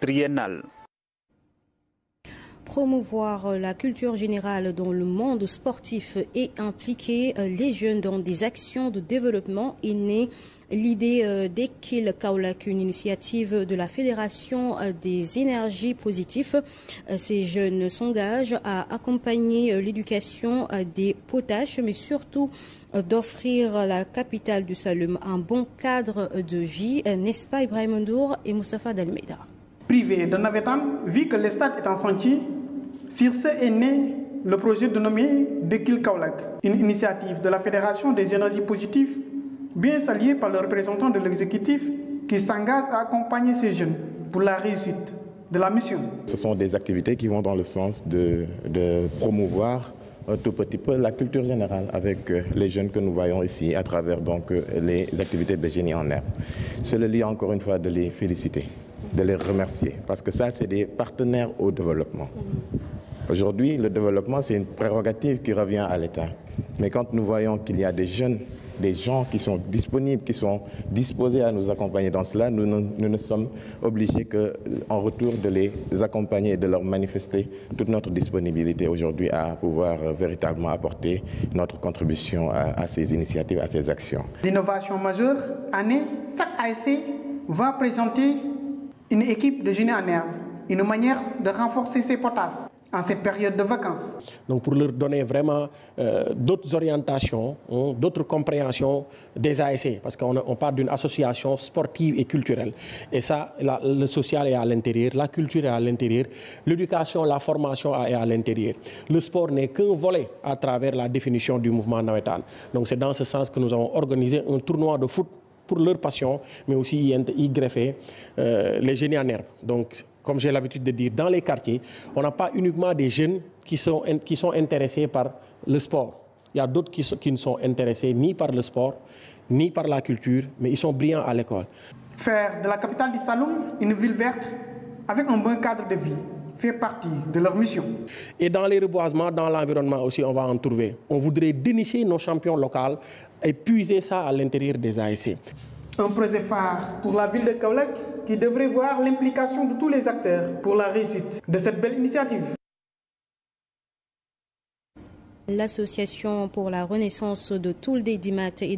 triennale. Promouvoir la culture générale dans le monde sportif et impliquer les jeunes dans des actions de développement est née l'idée d'Ekil Kaolack, une initiative de la Fédération des énergies positives. Ces jeunes s'engagent à accompagner l'éducation des potaches, mais surtout d'offrir à la capitale du Saloum un bon cadre de vie, n'est-ce pas Ibrahim Ndour et Moustapha Dalmeida? Privé de Navetan, vu que le stade est en chantier, sur ce est né le projet dénommé d'Ekil Kaolack, une initiative de la Fédération des énergies positives, bien saluée par le représentant de l'exécutif qui s'engage à accompagner ces jeunes pour la réussite de la mission. Ce sont des activités qui vont dans le sens de promouvoir un tout petit peu la culture générale avec les jeunes que nous voyons ici à travers donc les activités de génie en herbe. C'est le lieu encore une fois de les féliciter, de les remercier, parce que ça, c'est des partenaires au développement. Aujourd'hui, le développement, c'est une prérogative qui revient à l'État. Mais quand nous voyons qu'il y a des jeunes, des gens qui sont disponibles, qui sont disposés à nous accompagner dans cela, nous ne sommes obligés qu'en retour de les accompagner et de leur manifester toute notre disponibilité aujourd'hui à pouvoir véritablement apporter notre contribution à ces initiatives, à ces actions. L'innovation majeure, année, chaque ASC va présenter une équipe de génie en herbe, une manière de renforcer ses potasses en cette période de vacances. Donc pour leur donner vraiment d'autres orientations, d'autres compréhensions des ASC, parce qu'on parle d'une association sportive et culturelle. Et ça, le social est à l'intérieur, la culture est à l'intérieur, l'éducation, la formation est à l'intérieur. Le sport n'est qu'un volet à travers la définition du mouvement Nawetan. Donc c'est dans ce sens que nous avons organisé un tournoi de foot pour leur passion, mais aussi y greffer les génies en herbe. Donc, comme j'ai l'habitude de dire, dans les quartiers, on n'a pas uniquement des jeunes qui sont intéressés par le sport. Il y a d'autres qui ne sont intéressés ni par le sport, ni par la culture, mais ils sont brillants à l'école. Faire de la capitale du Saloum une ville verte avec un bon cadre de vie fait partie de leur mission. Et dans les reboisements, dans l'environnement aussi, on va en trouver. On voudrait dénicher nos champions locaux et puiser ça à l'intérieur des ASC. Un projet phare pour la ville de Kaolack qui devrait voir l'implication de tous les acteurs pour la réussite de cette belle initiative. L'association pour la renaissance de Toulde Dimat et